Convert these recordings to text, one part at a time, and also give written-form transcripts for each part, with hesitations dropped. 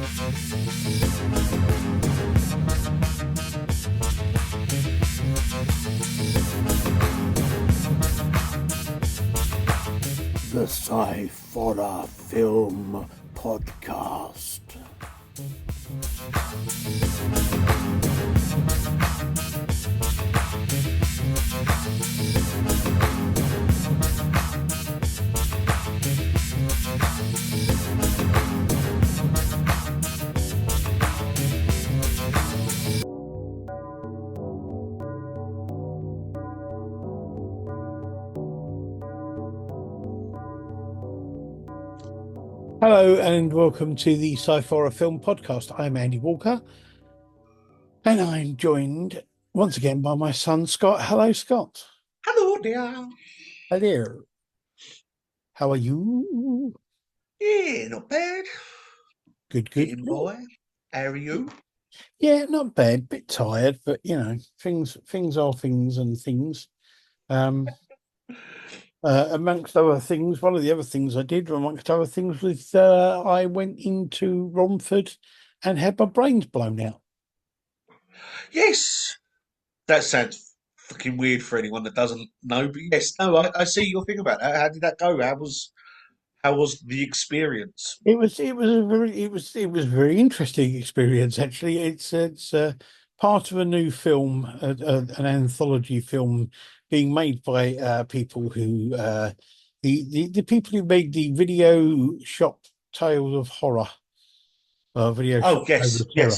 The Sciforror Film Podcast. Hello and welcome to the Sciforror Film Podcast. I'm Andy Walker and I'm joined once again by my son Scott. Hello, Scott. Hello, dear. Hello. How are you? Yeah, not bad. Good. Getting by. How are you? Yeah, not bad. Bit tired, but you know, things are things and things. Amongst other things, one of the other things I did, amongst other things, was I went into Romford and had my brains blown out. Yes. That sounds fucking weird for anyone that doesn't know, but yes, no, I see your thing about that. How did that go? How was the experience? It was a very interesting experience actually. It's part of a new film, an anthology film being made by people who the people who made the video shop Tales of Horror, video shop Oh, yes, Akira.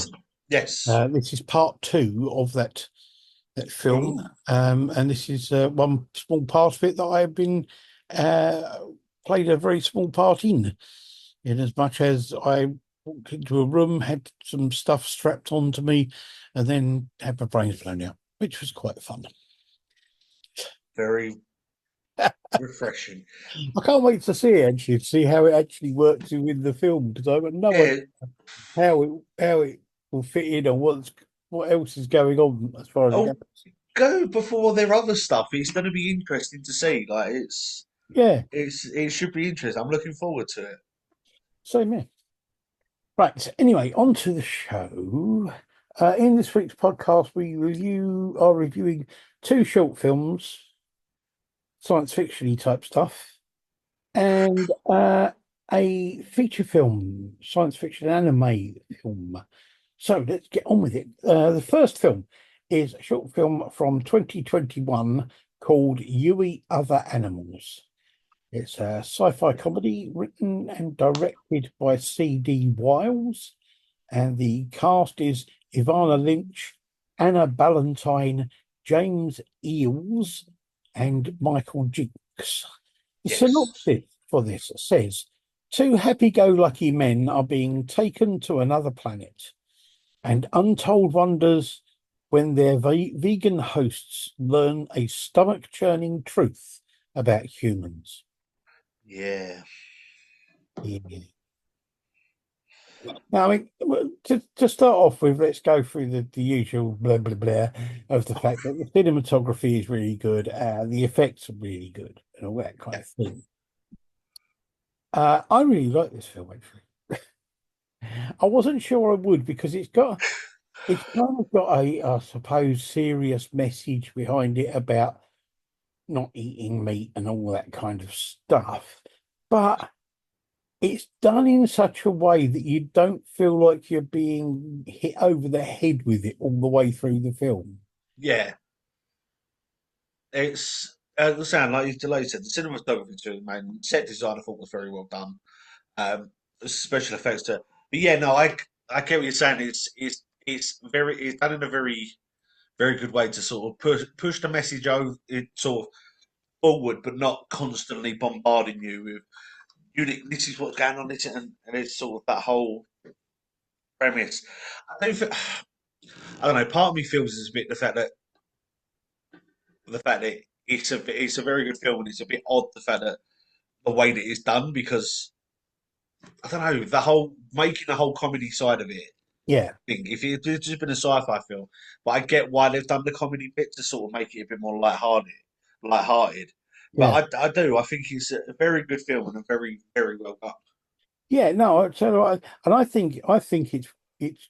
yes. This is part two of that film, Ooh, and this is one small part of it that I've been played a very small part in as much as I walked into a room, had some stuff strapped onto me, and then had my brains blown out, which was quite fun. very refreshing. I can't wait to see how it actually works within the film, because I've got no idea Yeah, how it will fit in and what else is going on as far as it goes. oh, go before their other stuff. It's going to be interesting to see. Like, Yeah, it should be interesting. I'm looking forward to it. same here. Right. Anyway, on to the show. In this week's podcast, we are reviewing two short films, science fiction-y type stuff, and a feature film, science fiction anime film. So let's get on with it. The first film is a short film from 2021 called You Eat Other Animals. It's a sci-fi comedy written and directed by C.D. Wiles, and the cast is Ivana Lynch, Anna Ballantyne, James Eales, and Michael Jinks. The Yes. synopsis for this says, two happy-go-lucky men are being taken to another planet, and untold wonders when their vegan hosts learn a stomach-churning truth about humans. Yeah. Yeah. Now, I mean, to start off with, let's go through the usual blah, blah, blah of the fact that the cinematography is really good, the effects are really good, and all that kind of thing. I really like this film, actually. I wasn't sure I would because it's kind of got I suppose, serious message behind it about not eating meat and all that kind of stuff. But it's done in such a way that you don't feel like you're being hit over the head with it all the way through the film. Yeah. It's the sound like you said. The cinematography too, man. Set design I thought was very well done. Special effects too. But yeah, no, I get what you're saying. It's done in a very good way to sort of push the message over it sort of forward, but not constantly bombarding you with this is what's going on, and it's sort of that whole premise. I don't think, I don't know. Part of me feels it's a bit the fact that it's a very good film, and it's a bit odd the fact that the way that it's done because I don't know the whole making the whole comedy side of it. Yeah, Thing if it had just been a sci-fi film, but I get why they've done the comedy bit to sort of make it a bit more light-hearted. yeah. But I do. I think it's a very good film and a very well done. Yeah, no, so and I think it's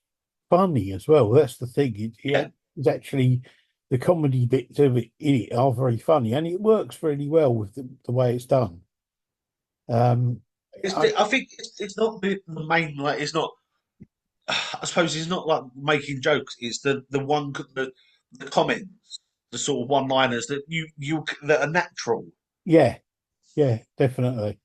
funny as well. That's the thing. Yeah, It's actually the comedy bits of it in it are very funny, and it works really well with the way it's done. Um, I, I think it's not the main like it's not. I suppose it's not like making jokes. It's the comments, the sort of one-liners that you that are natural. yeah, yeah, definitely.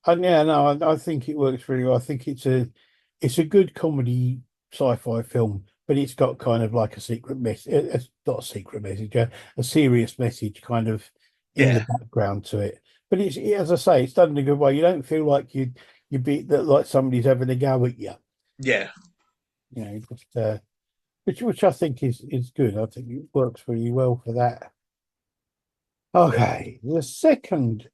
And yeah, no, I think it works really well. I think it's a good comedy sci-fi film, but it's got kind of like a secret message. It's not a secret message, a serious message kind of in the Yeah, background to it. But as I say, it's done in a good way. You don't feel like you be that like somebody's having a go at you. yeah. You know, just which I think is good. I think it works really well for that. Okay, the second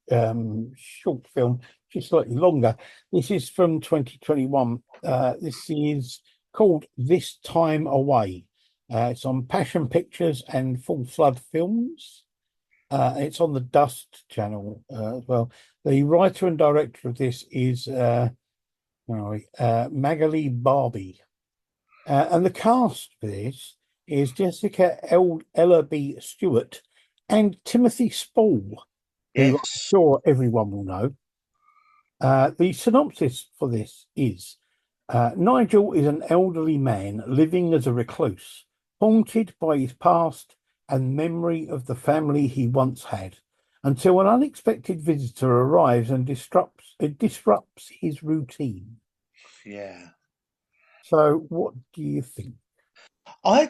short film, which is slightly longer. This is from 2021. This is called This Time Away. It's on Passion Pictures and Full Flood Films. It's on the Dust channel as well. The writer and director of this is where are we? Magali Barbie. And the cast for this is Ella B. Stewart and Timothy Spall, who I'm Yes. sure everyone will know. The synopsis for this is Nigel is an elderly man living as a recluse, haunted by his past and memory of the family he once had, until an unexpected visitor arrives and disrupts his routine. Yeah. So, what do you think? I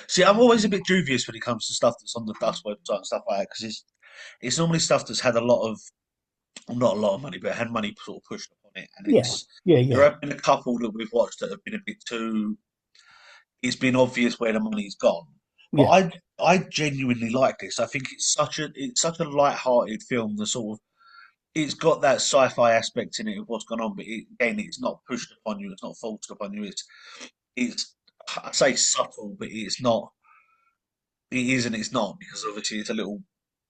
see. I'm always a bit dubious when it comes to stuff that's on the Dust website and stuff like that because it's normally stuff that's had a lot of well, not a lot of money, but had money sort of pushed upon it, and Yeah, it's yeah, there yeah, have been a couple that we've watched that have been a bit too. It's been obvious where the money's gone, but yeah, I genuinely like this. I think it's such a light-hearted film. The sort of it's got that sci-fi aspect in it of what's gone on, but again, it's not pushed upon you. It's not forced upon you. It's I say subtle, but it's not. It is and it's not because obviously it's a little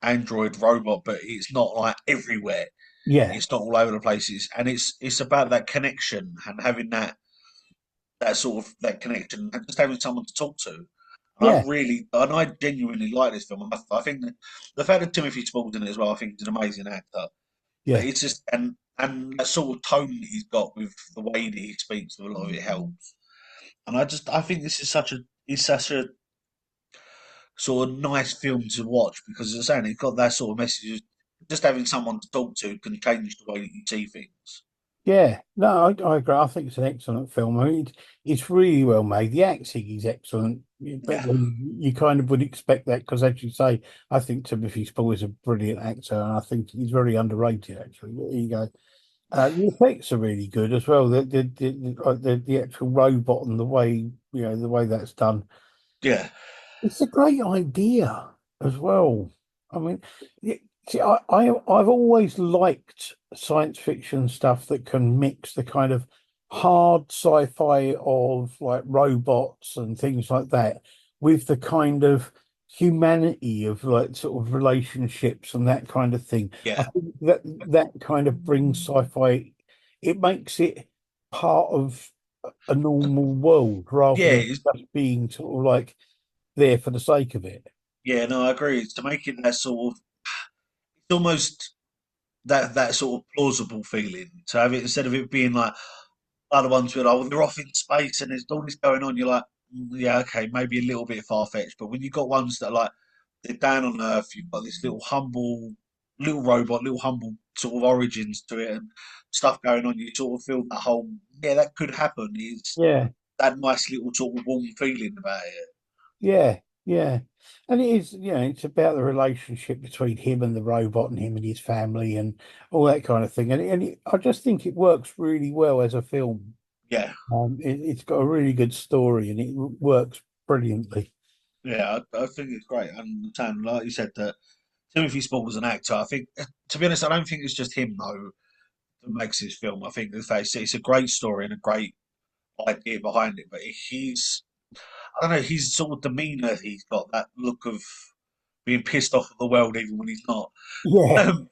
android robot, but it's not like everywhere. yeah, It's not all over the places, and it's about that connection and having that sort of that connection and just having someone to talk to. yeah, And I genuinely like this film. I think that the fact that Timothy Spall's in it as well, I think he's an amazing actor. But yeah. it's just and that sort of tone that he's got with the way that he speaks, with a lot of it helps. And I think this is such a sort of nice film to watch because as I saying, it's got that sort of message. Just having someone to talk to can change the way that you see things. Yeah, no, I agree. I think it's an excellent film. I mean, it's really well made. The acting is excellent, but Yeah, then you kind of would expect that because, as you say, I think Timothy Spall is a brilliant actor, and I think he's very underrated. Actually, there you go. The effects are really good as well. The actual robot and the way the way that's done. yeah, It's a great idea as well. I mean, see, I've always liked science fiction stuff that can mix the kind of hard sci-fi of like robots and things like that with the kind of humanity of like sort of relationships and that kind of thing. I yeah, think that kind of brings sci-fi, it makes it part of a normal world rather yeah. than just being sort of like there for the sake of it. Yeah, no, I agree. It's to make it that sort of, it's almost that sort of plausible feeling. To have it instead of it being like other ones where like, they're off in space and there's all this going on. You're like, yeah, okay, maybe a little bit far fetched. But when you've got ones that are like they're down on Earth, you've got this little humble, little robot, little humble sort of origins to it and stuff going on. You sort of feel that whole, yeah, that could happen. Is Yeah, that nice little sort of warm feeling about it? yeah, yeah. And it is, it's about the relationship between him and the robot and him and his family and all that kind of thing. I just think it works really well as a film. Yeah. It's got a really good story and it works brilliantly. Yeah, I think it's great. And Tan, like you said, that Timothy Spall was an actor. I think, to be honest, I don't think it's just him though that makes this film. I think the fact it's a great story and a great idea behind it. But I don't know, his sort of demeanour. He's got that look of being pissed off at the world even when he's not. Yeah, Um,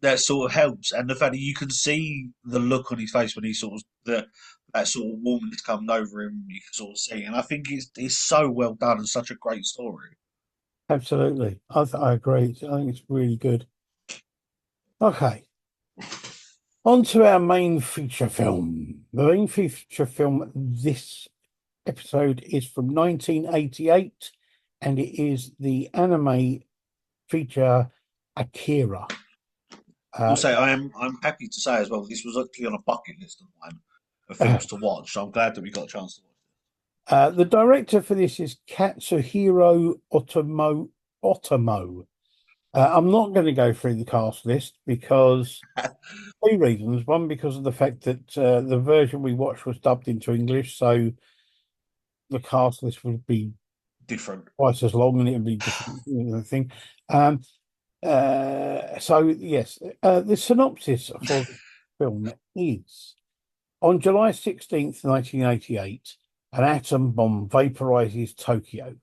that sort of helps, and the fact that you can see the look on his face when he sort of that sort of warmth coming over him, you can sort of see, and I think it's so well done and such a great story. Absolutely. I agree. I think it's really good. Okay. On to our main feature film. The main feature film this episode is from 1988, and it is the anime feature Akira. We'll Uh, say I'm happy to say as well. This was actually on a bucket list of mine of uh, films to watch. So I'm glad that we got a chance to watch the director for this is Katsuhiro Otomo. I'm not going to go through the cast list because it. two reasons. One, because of the fact that the version we watched was dubbed into English, so the cast list would be Different. twice as long and it would be different thing. Um, so yes, the synopsis for the film is: on July 16th, 1988, an atom bomb vaporizes Tokyo.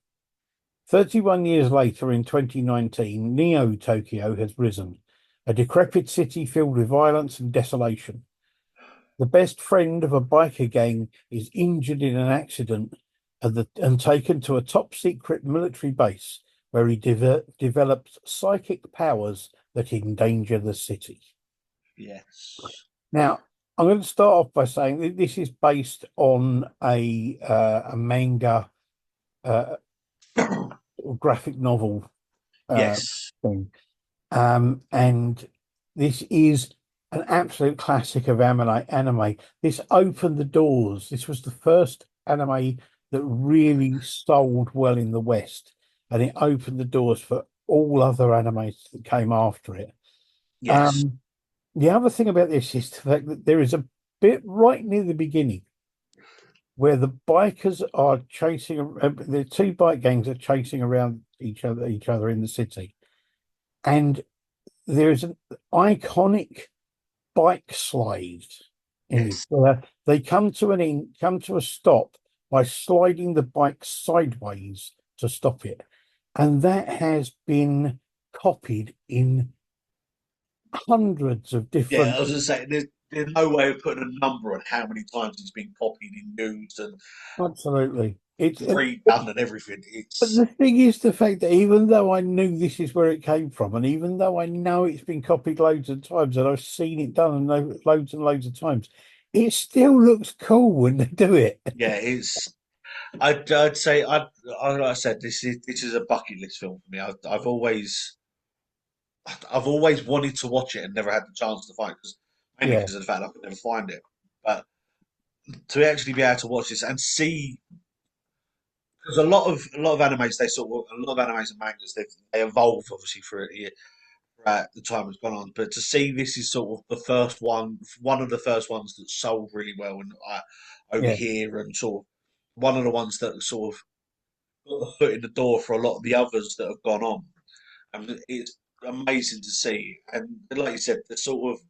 31 years later, in 2019, Neo Tokyo has risen, a decrepit city filled with violence and desolation. The best friend of a biker gang is injured in an accident and taken to a top secret military base where he develops psychic powers that endanger the city. Yes. Now, I'm going to start off by saying that this is based on a manga or graphic novel Yes. thing. And this is an absolute classic of anime. This opened the doors. This was the first anime that really sold well in the West, and it opened the doors for all other animes that came after it. Yes. Um, the other thing about this is the fact that there is a bit right near the beginning where the bikers are chasing, the two bike gangs are chasing around each other in the city, and there is an iconic bike slide in it Yes. where they come to a stop by sliding the bike sideways to stop it. And that has been copied in hundreds of Yeah, different. I was going to say, there's no way of putting a number on how many times it's been copied in news and Absolutely. It's redone and everything. but It's the thing is the fact that even though I knew this is where it came from, and even though I know it's been copied loads of times and I've seen it done loads and loads of times, it still looks cool when they do it. yeah, it's. I'd say like I said, this is a bucket list film for me. I've always wanted to watch it and never had the chance to find because mainly Yeah, because of the fact I could never find it. But to actually be able to watch this and see, because a lot of animes a lot of animes and mangas they evolve obviously throughout the time has gone on. But to see this is sort of the first one of the first ones that sold really well and over yeah, here, and sort of one of the ones that sort of got the foot in the door for a lot of the others that have gone on. And it's amazing to see. And like you said, the sort of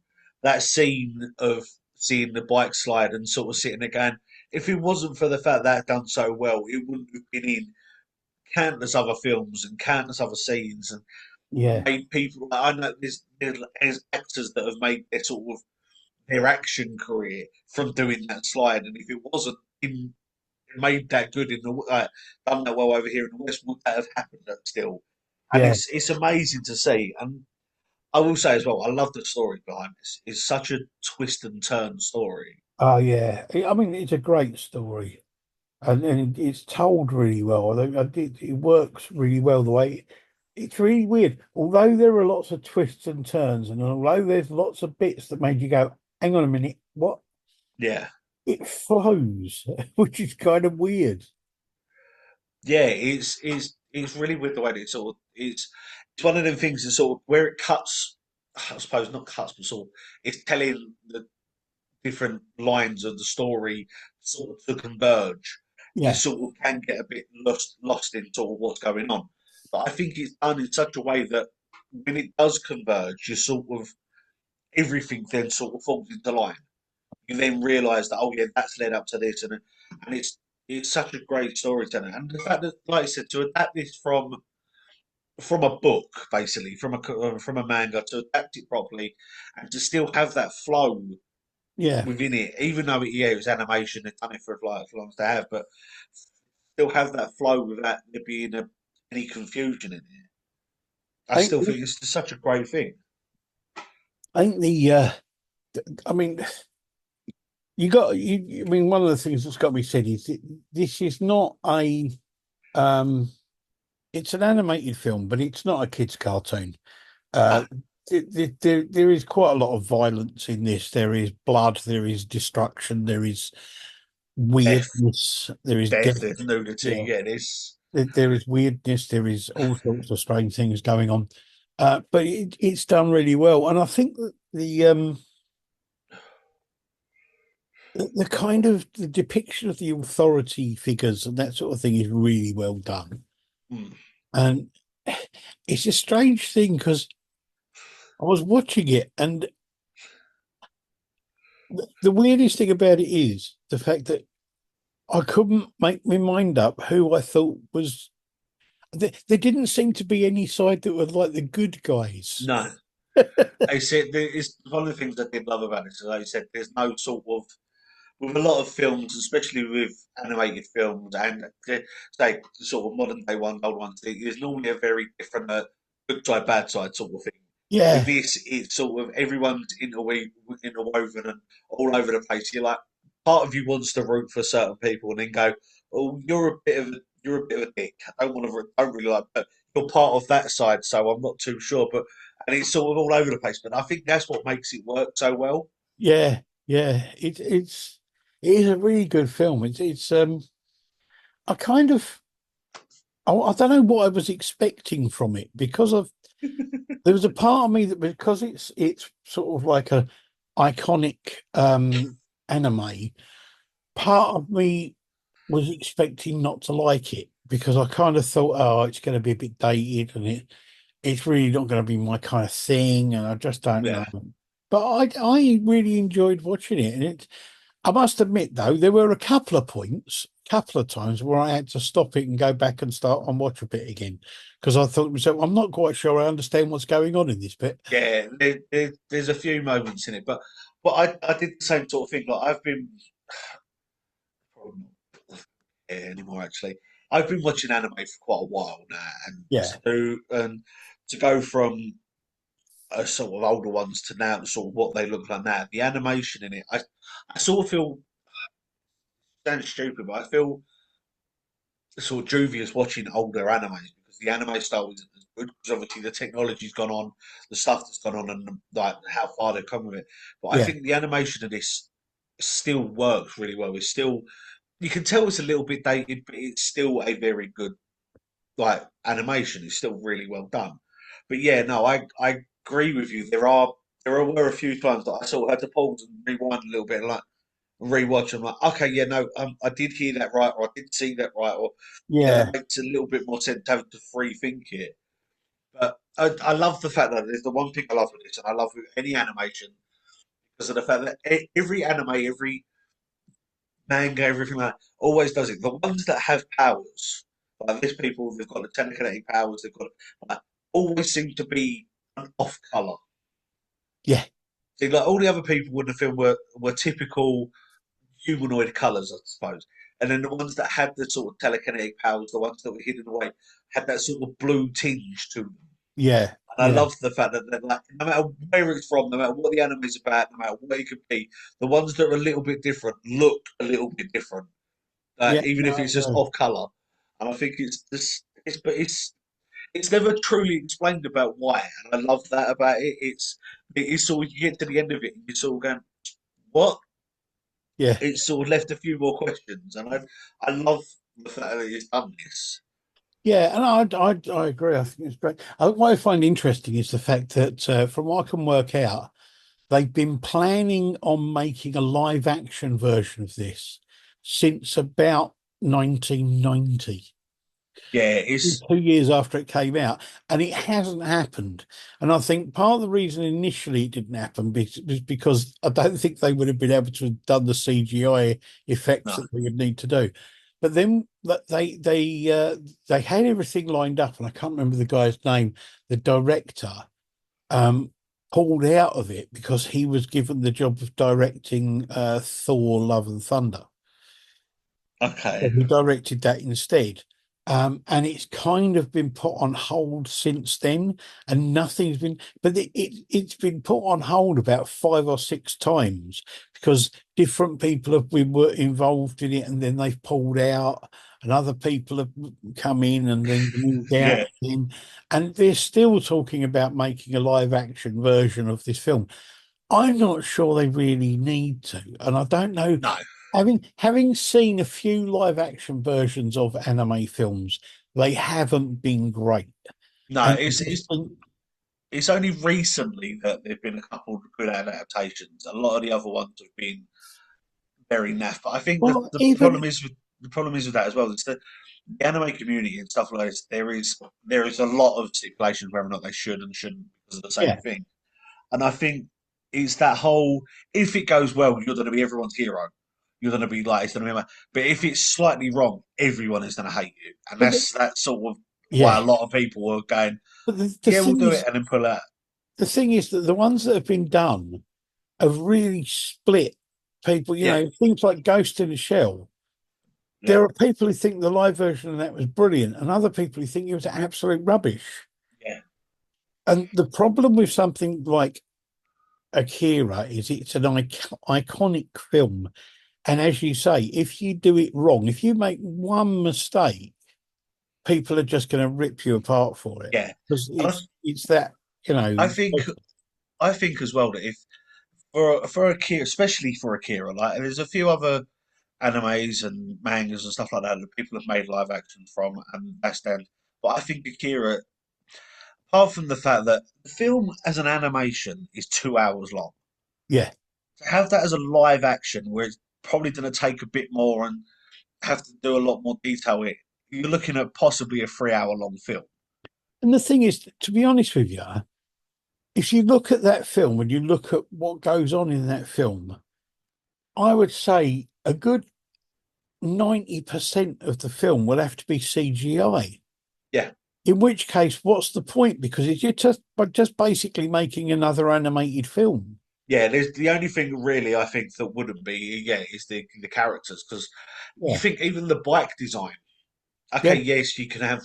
that scene of seeing the bike slide and sort of sitting there going, if it wasn't for the fact that done so well, it wouldn't have been in countless other films and countless other scenes and yeah, made people. I know there's actors that have made their sort of their action career from doing that slide, and if it wasn't in made that good in the done that well over here in the West, would that have happened still? And yeah. it's amazing to see. And I will say as well, I love the story behind this. It's such a twist and turn story. Oh, yeah. I mean, it's a great story, and it's told really well. It works really well the way it's really weird. Although there are lots of twists and turns, and although there's lots of bits that made you go, "Hang on a minute, what?" Yeah, It flows, which is kind of weird. yeah. It's really weird the way that it sort of it's one of them things that sort of where it cuts. I suppose not cuts, but sort of it's telling the different lines of the story sort of to converge. You Yeah, sort of can get a bit lost in sort of what's going on. But I think it's done in such a way that when it does converge, you sort of everything then sort of falls into line. You then realise that, oh yeah, that's led up to this, and it's such a great storytelling. And the fact that, like I said, to adapt this from from a book, basically from a manga, to adapt it properly and to still have that flow Yeah. within it, even though it was animation, they've done it for like as long as they have, but still have that flow without there being any confusion in it. I I still think think it's such a great thing. I think I mean I mean one of the things that's got to be said is this is not a um it's an animated film, but it's not a kids' cartoon. No, Uh, there is quite a lot of violence in this. There is blood, there is destruction, there is death, weirdness, there is death. there's nudity. Yeah, Yeah, this. there is weirdness, there is all sorts of strange things going on. But it's done really well, and I think that the kind of the depiction of the authority figures and that sort of thing is really well done. Mm, And it's a strange thing because I was watching it, and the weirdest thing about it is the fact that I couldn't make my mind up who I thought was. There didn't seem to be any side that were like the good guys. no, I said it's one of the things I did love about it. As I said, there's no sort of with a lot of films, especially with animated films and say sort of modern day ones, old ones, there's normally a very different good side, bad side sort of thing. With Yeah, this, it's sort of everyone's interwoven and all over the place. You're like, part of you wants to root for certain people and then go, "Oh, you're a bit of a dick. I don't want to, don't really like, but you're part of that side, so I'm not too sure." But and it's sort of all over the place. But I think that's what makes it work so well. yeah, yeah. It is a really good film. It's I kind of I don't know what I was expecting from it because of there was a part of me that because it's sort of like a iconic anime, part of me was expecting not to like it because I kind of thought, oh, it's going to be a bit dated and it's really not going to be my kind of thing, and I just don't know. Yeah. But I really enjoyed watching it, and I must admit though there were a couple of points, couple of times where I had to stop it and go back and start and watch a bit again because I thought to myself, I'm not quite sure I understand what's going on in this bit. Yeah, there's a few moments in it, but I did the same sort of thing. Like I've been probably not here anymore actually. I've been watching anime for quite a while now, and Yeah, to go from sort of older ones to now to sort of what they look like now. The animation in it, I sort of feel sounds stupid, but I feel sort of dubious watching older animes because the anime style isn't as good because obviously the technology's gone on, the stuff that's gone on, and like how far they've come with it. But I yeah, think the animation of this still works really well. It's still you can tell it's a little bit dated, but it's still a very good like animation. It's still really well done. But yeah, no, I agree with you. Were a few times that I sort of had to pause and rewind a little bit, and like rewatch. I'm like, okay, yeah, no, I did hear that right, or I did see that right, or yeah, that yeah, makes a little bit more sense to have to free think it. But I love the fact that there's the one thing I love with this, and I love with any animation because of the fact that every anime, every manga, everything like that, always does it. The ones that have powers, like these people, they've got the telekinetic powers, they've got like, always seem to be an off color. yeah, See, like all the other people in the film were typical humanoid colours, I suppose. And then the ones that had the sort of telekinetic powers, the ones that were hidden away, had that sort of blue tinge to them. yeah, And I yeah, love the fact that like, no matter where it's from, no matter what the anime's about, no matter what it could be, the ones that are a little bit different look a little bit different, yeah. even if No, it's I just agree. off color. And I think it's never truly explained about why, and I love that about it. It's sort of you get to the end of it and you're sort of going, what? Yeah, It's sort of left a few more questions, and I love the fact that he's done this. yeah, and I agree. I think it's great. What I find interesting is the fact that from what I can work out, they've been planning on making a live action version of this since about 1990. Yeah, it's 2 years after it came out, and it hasn't happened. And I think part of the reason initially it didn't happen was because I don't think they would have been able to have done the CGI effects no, that they would need to do. but then they had everything lined up, and I can't remember the guy's name. The director um pulled out of it because he was given the job of directing Thor: Love and Thunder. So Okay. he directed that instead. And it's kind of been put on hold since then, and nothing's been, but it's been put on hold about 5 or 6 times because different people have been were involved in it, and then they've pulled out, and other people have come in and then moved out Yeah. again, and they're still talking about making a live action version of this film. I'm not sure they really need to, and I don't know. No. Having seen a few live action versions of anime films, they haven't been great. No. And I It's just it's think, it's only recently that there've been a couple of good adaptations. A lot of the other ones have been very naff. But I think that well, even the problem is with that as well. It's the anime community and stuff like this. There is a lot of stipulations whether or not they should and shouldn't because of the same yeah, thing. And I think it's that whole if it goes well, you're going to be everyone's hero. You're going to be like it's going to be, but if it's slightly wrong, everyone is going to hate you, and but that's sort of why a yeah, lot of people are going, but the yeah, we'll thing do it, is, and then pull out. the thing is that the ones that have been done have really split people. Yeah, Things like Ghost in the Shell. yeah, There are people who think the live version of that was brilliant, and other people who think it was absolute rubbish. yeah, And the problem with something like Akira is it's an iconic film. And as you say, if you do it wrong, if you make one mistake, people are just going to rip you apart for it yeah. because And it's that you I know. think I think as well that if for Akira, especially for Akira, like there's a few other animes and mangas and stuff like that that people have made live action from, and that's them. But I think Akira, apart from the fact that the film as an animation is 2 hours long, Yeah, to have that as a live action where it's probably going to take a bit more and have to do a lot more detail in, you're looking at possibly a 3 hour long film. and the thing is, to be honest with you, if you look at that film and you look at what goes on in that film, I would say a good 90% of the film will have to be CGI. Yeah, In which case, what's the point? Because it's just basically making another animated film. yeah. There's the only thing really I think that wouldn't be is the characters because you Yeah, think even the bike design. Okay, yeah, yes, you can have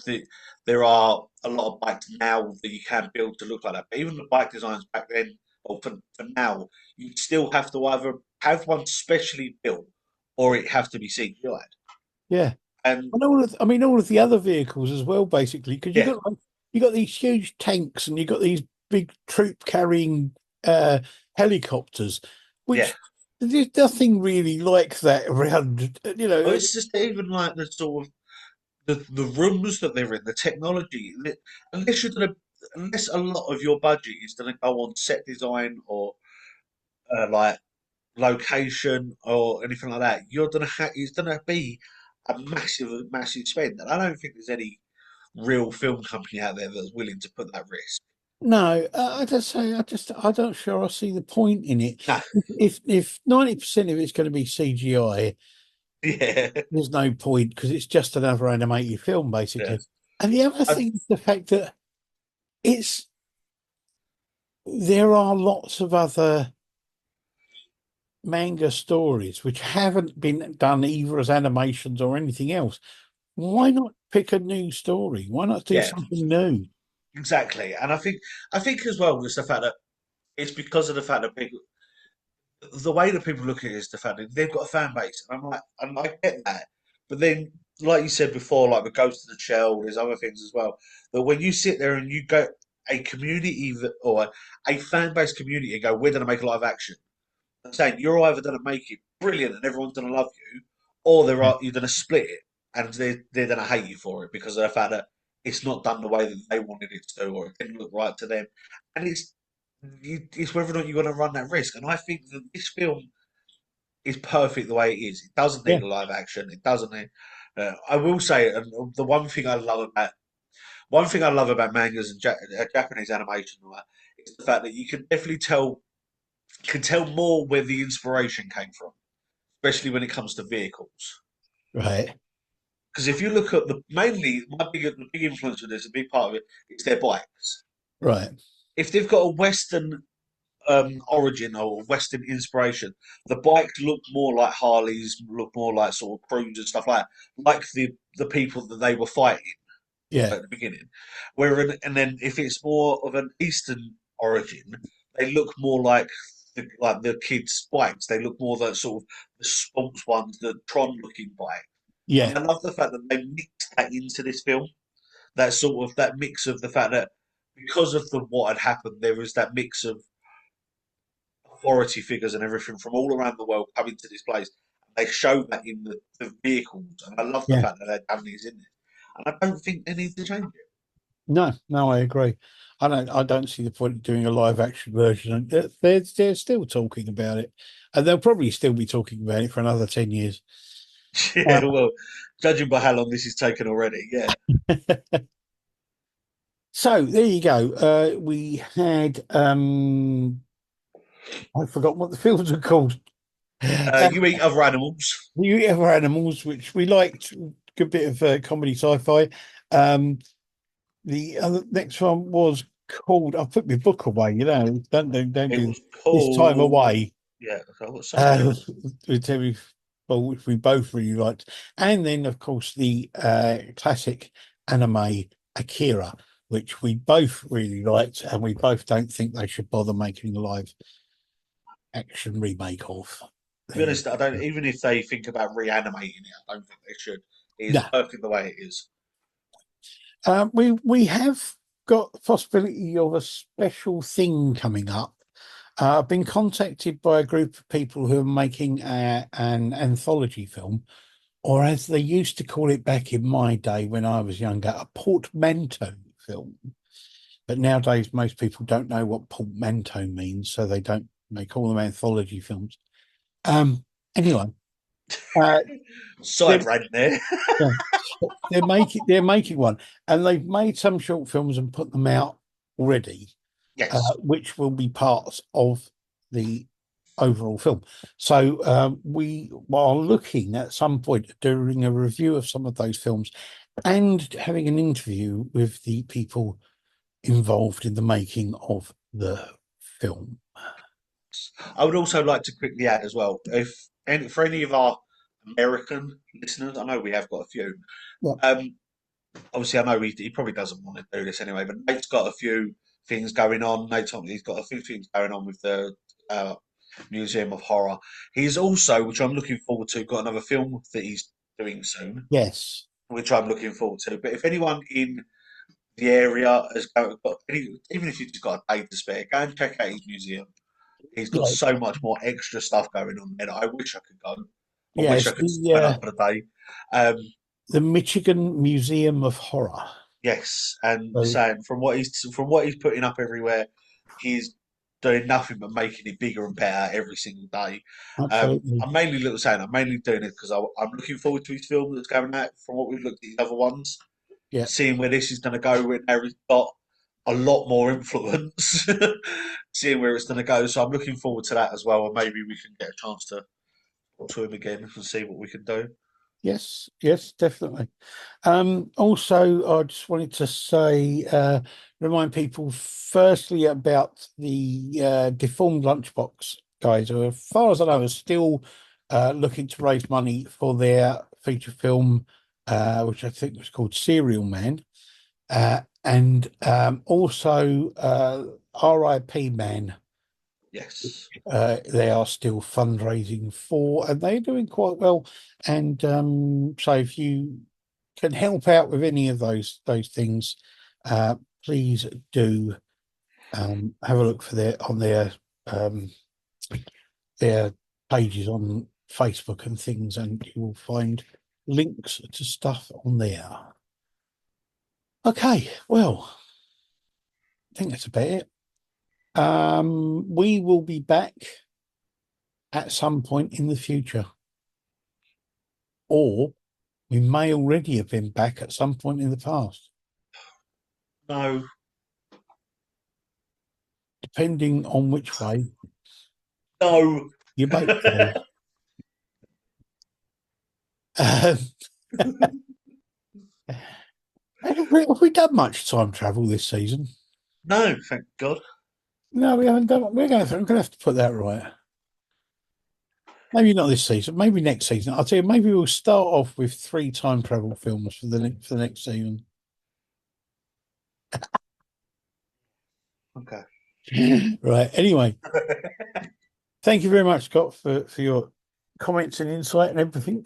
there are a lot of bikes now that you can build to look like that, but even the bike designs back then, or for now, you still have to either have one specially built or it have to be CGI'd. yeah. And And all of the other vehicles as well, basically, because yeah, you got these huge tanks and you got these big troop carrying helicopters, yeah. which there's nothing really like that around. Oh, it's just even like the sort of the rooms that they're in, the technology. Unless you're gonna, unless a lot of your budget is gonna go on set design or like location or anything like that, you're gonna it's gonna be a massive spend. And I don't think there's any real film company out there that's willing to put that risk. No, I don't sure I see the point in it. No, If 90% of it's going to be CGI, yeah, there's no point because it's just another animated film, yeah, basically. And the other I, thing is the fact that it's there are lots of other manga stories which haven't been done either as animations or anything else. Why not pick a new story? Why not do yeah, something new? exactly. And I think as well was the fact that it's because of the fact that people the way that people look at it is the fact that they've got a fan base, and I'm like, and I get that, but then, like you said before, like the Ghost of the Shell, there's other things as well. That when you sit there and you go a community or a fan base community and go, we're going to make a live action. I'm saying you're either going to make it brilliant and everyone's going to love you, or Yeah, you're going to split it and they're going to hate you for it because of the fact that it's not done the way that they wanted it to, or it didn't look right to them, and it's whether or not you're going to run that risk. And I think that this film is perfect the way it is. It doesn't yeah, need a live action. It doesn't need. I will say, and the one thing I love about mangas and Japanese animation is the fact that you can definitely can tell more where the inspiration came from, especially when it comes to vehicles. right. because if you look at mainly the big influence of this, a big part of it is their bikes. Right. If they've got a Western origin or Western inspiration, the bikes look more like Harleys, look more like sort of crews and stuff like the people that they were fighting Yeah. at the beginning. And then if it's more of an Eastern origin, they look more like the kids' bikes. They look more like sort of the sports ones, the Tron looking bike. And Yeah. I love the fact that they mixed that into this film. That sort of that mix of the fact that because of the what had happened, there was that mix of authority figures and everything from all around the world coming to this place. And they show that in the vehicles, and I love the Yeah. fact that they've done these in it. And I don't think they need to change it. No, no, I agree. I don't see the point of doing a live action version. They're still talking about it. And they'll probably still be talking about it for another 10 years. Yeah, well, judging by how long this has taken already, yeah. So there you go. We had I forgot what the films are called. You eat other animals. You Ever Animals, which we liked, good bit of comedy sci-fi. Um, the other next one was called. I put my book away. Don't It do was this time called. away. Yeah, I've got something Uh, here. with Terry, well, which we both really liked, and then of course the classic anime Akira, which we both really liked, and we both don't think they should bother making a live action remake of. To be There. honest, I don't. Even if they think about reanimating it, I don't think they should. It is Yeah. perfect the way it is. We have got the possibility of a special thing coming up. I've been contacted by a group of people who are making an anthology film, or as they used to call it back in my day when I was younger, a portmanteau film. But nowadays, most people don't know what portmanteau means, so they call them anthology films. Um, anyway, uh, Side they're, rant there. yeah, they're making one, and they've made some short films and put them out already, Yes. which will be parts of the overall film. So we are looking at some point doing a review of some of those films and having an interview with the people involved in the making of the film. I would also like to quickly add as well, if any for any of our American listeners, I know we have got a few. Yeah. Um, Obviously, I know he probably doesn't want to do this anyway, but Nate's got a few things going on. Nate told me he's got a few things going on with the uh, Museum of Horror. He's also, which I'm looking forward to, got another film that he's doing soon, Yes. which I'm looking forward to. But if anyone in the area has got any, even if you've just got a day to spare, go and check out his museum. He's got Yeah. so much more extra stuff going on there that I wish I could go. I wish I Yes. could sign up for the day. Um, The Michigan Museum of Horror. yes, and So saying from what he's putting up everywhere, he's doing nothing but making it bigger and better every single day. absolutely. I'm mainly doing it because I'm looking forward to his film that's going out. From what we've looked at his other ones, Yeah. seeing where this is going to go, where now he's got a lot more influence, seeing where it's going to go. So I'm looking forward to that as well, and maybe we can get a chance to talk to him again and see what we can do. Yes. Yes. Definitely. Also, I just wanted to say, remind people firstly about the deformed lunchbox guys, who, as far as I know, are still looking to raise money for their feature film, which I think was called Serial Man, and also R.I.P. Man. Yes. They are still fundraising for, and they're doing quite well. And so, if you can help out with any of those things, please do have a look for um, their pages on Facebook and things, and you will find links to stuff on there. Okay, well, I think that's about it. We will be back at some point in the future, or we may already have been back at some point in the past, No. depending on which way No. your boat goes. Um, Have we done much time travel this season? No, thank God. No, we haven't done. I'm going to have to put that right. Maybe not this season. Maybe next season. I'll tell you. Maybe we'll start off with 3 time travel films for the next season. Okay. Right. Anyway, thank you very much, Scott, for your comments and insight and everything.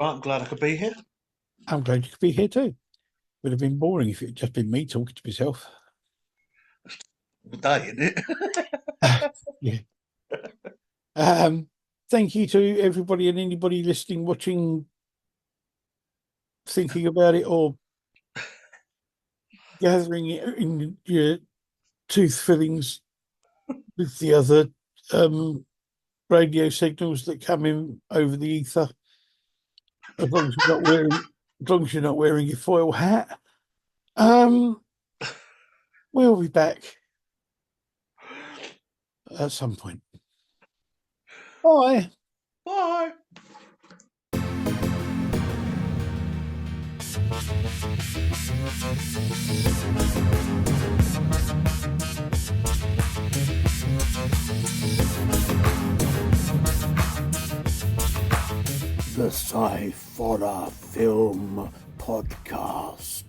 Right, I'm glad I could be here. I'm glad you could be here too. Would have been boring if it had just been me talking to myself. Good day, isn't it? Yeah. Thank you to everybody and anybody listening, watching, thinking about it, or gathering it in your tooth fillings with the other radio signals that come in over the ether. As long as you're not wearing your foil hat. We'll be back at some point. Bye. Bye. The Sciforror Film Podcast.